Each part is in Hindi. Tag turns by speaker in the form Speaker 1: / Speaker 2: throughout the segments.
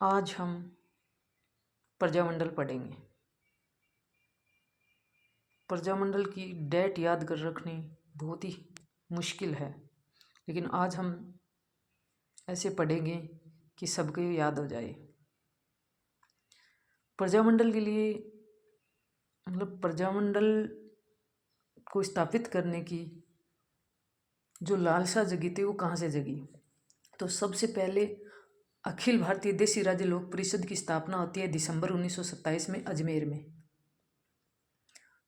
Speaker 1: आज हम प्रजामंडल पढ़ेंगे। प्रजामंडल की डेट याद कर रखनी बहुत ही मुश्किल है, लेकिन आज हम ऐसे पढ़ेंगे कि सबको याद हो जाए। प्रजामंडल के लिए प्रजामंडल को स्थापित करने की जो लालसा जगी थी वो कहाँ से जगी। तो सबसे पहले अखिल भारतीय देसी राज्य लोक परिषद की स्थापना होती है दिसंबर 1927 में अजमेर में,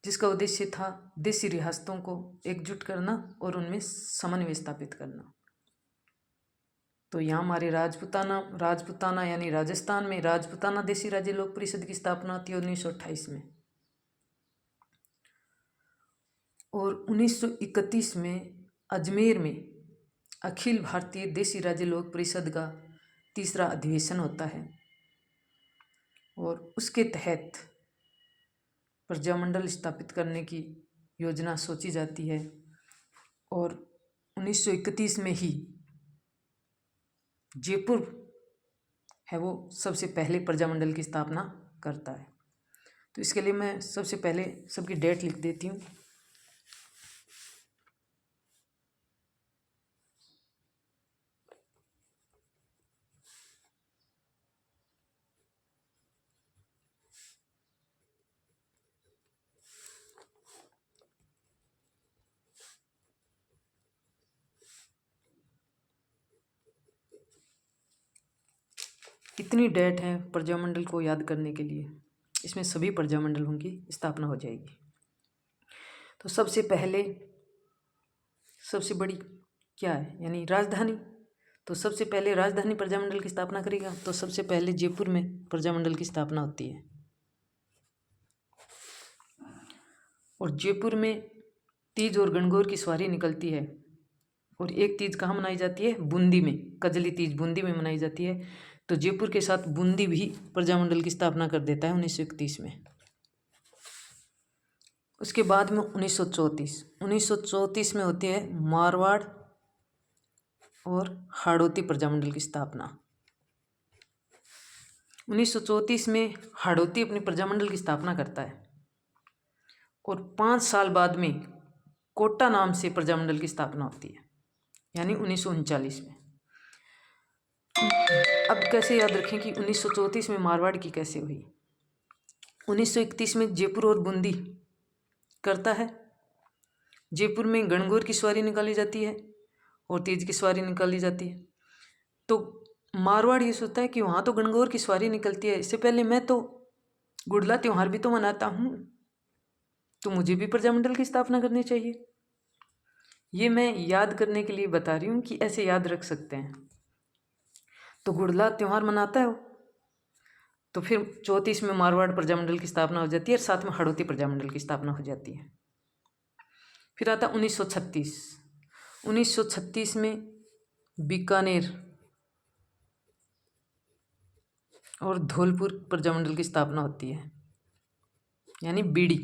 Speaker 1: जिसका उद्देश्य था देसी रियासतों को एकजुट करना और उनमें समन्वय स्थापित करना। तो यहाँ हमारे राजपुताना यानी राजस्थान में राजपुताना देसी राज्य लोक परिषद की स्थापना होती है 1928 में, और 1931 में अजमेर में अखिल भारतीय देसी राज्य लोक परिषद का तीसरा अधिवेशन होता है और उसके तहत प्रजामंडल स्थापित करने की योजना सोची जाती है। और 1931 में ही जयपुर है वो सबसे पहले प्रजामंडल की स्थापना करता है। तो इसके लिए मैं सबसे पहले सबकी डेट लिख देती हूँ। इतनी डेट है प्रजामंडल को याद करने के लिए, इसमें सभी प्रजामंडलों की स्थापना हो जाएगी। तो सबसे पहले सबसे बड़ी क्या है, यानी राजधानी। तो सबसे पहले राजधानी प्रजामंडल की स्थापना करेगा, तो सबसे पहले जयपुर में प्रजामंडल की स्थापना होती है। और जयपुर में तीज और गणगौर की सवारी निकलती है, और एक तीज कहाँ मनाई जाती है, बूंदी में, कजली तीज बूंदी में मनाई जाती है। तो जयपुर के साथ बूंदी भी प्रजामंडल की स्थापना कर देता है 1931 में। उसके बाद में 1934 में होती है मारवाड़ और हाड़ौती प्रजामंडल की स्थापना। 1934 में हाड़ौती अपनी प्रजामंडल की स्थापना करता है, और 5 साल बाद में कोटा नाम से प्रजामंडल की स्थापना होती है, यानी 1939 में। अब कैसे याद रखें कि 1934 में मारवाड़ की कैसे हुई। 1931 में जयपुर और बूंदी करता है। जयपुर में गणगौर की सवारी निकाली जाती है और तीज की सवारी निकाली जाती है। तो मारवाड़ ये सोचता है कि वहाँ तो गणगौर की सवारी निकलती है, इससे पहले मैं तो गुड़ला त्यौहार भी तो मनाता हूँ, तो मुझे भी प्रजामंडल की स्थापना करनी चाहिए। ये मैं याद करने के लिए बता रही हूँ कि ऐसे याद रख सकते हैं। तो गुड़ला त्यौहार मनाता है वो, तो फिर 34 में मारवाड़ प्रजामंडल की स्थापना हो जाती है और साथ में हाड़ौती प्रजामंडल की स्थापना हो जाती है। फिर आता 1936। 1936 में बीकानेर और धौलपुर प्रजामंडल की स्थापना होती है, यानी बीडी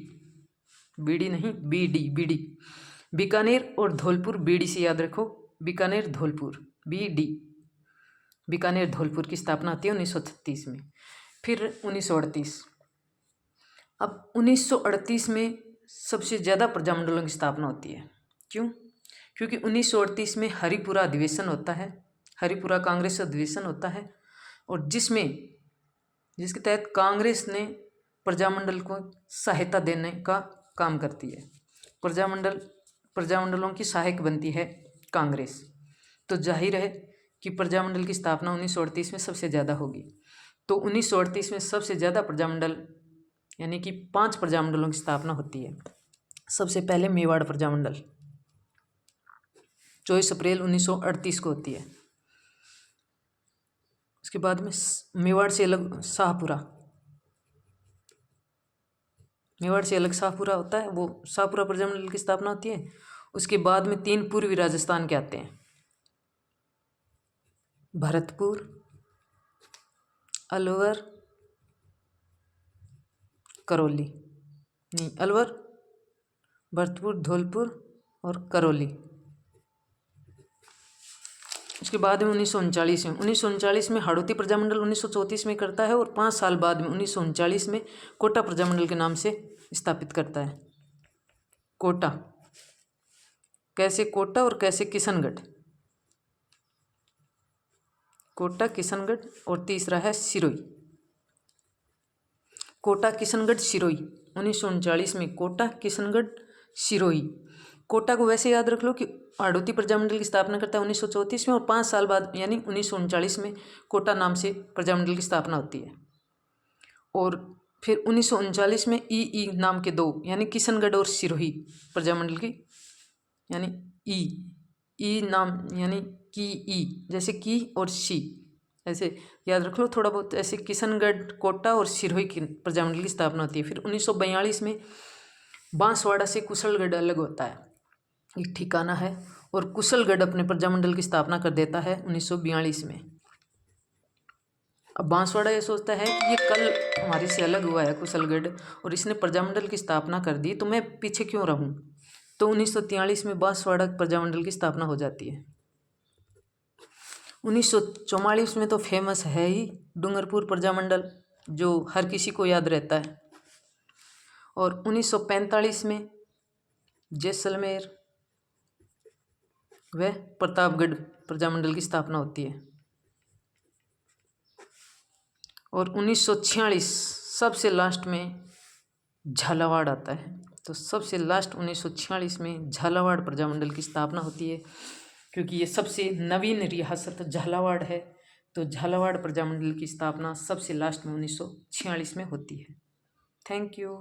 Speaker 1: नहीं, बीडी। बीकानेर और धौलपुर, बीडी से याद रखो, बीकानेर धौलपुर, बीडी, बीकानेर धौलपुर की स्थापना होती है 1936 में। फिर 1938। अब 1938 में सबसे ज़्यादा प्रजामंडलों की स्थापना होती है। क्यों? क्योंकि 1938 में हरिपुरा अधिवेशन होता है, हरिपुरा कांग्रेस अधिवेशन होता है, और जिसके तहत कांग्रेस ने प्रजामंडल को सहायता देने का काम करती है। प्रजामंडलों की सहायक बनती है कांग्रेस। तो जाहिर है कि प्रजामंडल की स्थापना 1938 में सबसे ज़्यादा होगी। तो 1938 में सबसे ज़्यादा प्रजामंडल, यानी कि 5 प्रजामंडलों की स्थापना होती है। सबसे पहले मेवाड़ प्रजामंडल 24 अप्रैल 1938 को होती है। उसके बाद में मेवाड़ से अलग शाहपुरा, मेवाड़ से अलग शाहपुरा होता है, वो शाहपुरा प्रजामंडल की स्थापना होती है। उसके बाद में 3 पूर्वी राजस्थान के आते हैं, भरतपुर, अलवर, करौली, नहीं, अलवर, भरतपुर, धौलपुर और करौली। उसके बाद में 1939 में हाड़ौती प्रजामंडल 1934 में करता है, और 5 साल बाद में 1939 में कोटा प्रजामंडल के नाम से स्थापित करता है। कोटा, कैसे कोटा और कैसे किशनगढ़, कोटा किशनगढ़, और तीसरा है सिरोही। कोटा किशनगढ़ सिरोही 1939 में, कोटा किशनगढ़ सिरोही। कोटा को वैसे याद रख लो कि हाड़ौती प्रजामंडल की स्थापना करता है 1934 में, और 5 साल बाद यानी 1939 में कोटा नाम से प्रजामंडल की स्थापना होती है। और फिर 1939 में ई नाम के 2 यानी किशनगढ़ और सिरोही प्रजामंडल की, यानी ई नाम यानी की, जैसे की और शी, ऐसे याद रख लो थोड़ा बहुत। ऐसे किशनगढ़, कोटा और सिरोही की प्रजामंडल की स्थापना होती है। फिर 1942 में बांसवाड़ा से कुशलगढ़ अलग होता है, एक ठिकाना है, और कुशलगढ़ अपने प्रजामंडल की स्थापना कर देता है 1942 में। अब बांसवाड़ा ये सोचता है कि ये कल हमारे से अलग हुआ है कुशलगढ़, और इसने प्रजामंडल की स्थापना कर दी, तो मैं पीछे क्यों रहूं। तो 1943 में बांसवाड़ा प्रजामंडल की स्थापना हो जाती है। 1944 में तो फेमस है ही डूंगरपुर प्रजामंडल, जो हर किसी को याद रहता है। और 1945 में जैसलमेर व प्रतापगढ़ प्रजामंडल की स्थापना होती है। और 1946 सबसे लास्ट में झालावाड़ आता है। तो सबसे लास्ट 1946 में झालावाड़ प्रजामंडल की स्थापना होती है, क्योंकि ये सबसे नवीन रियासत झालावाड़ है। तो झालावाड़ प्रजामंडल की स्थापना सबसे लास्ट में 1946 में होती है। Thank you.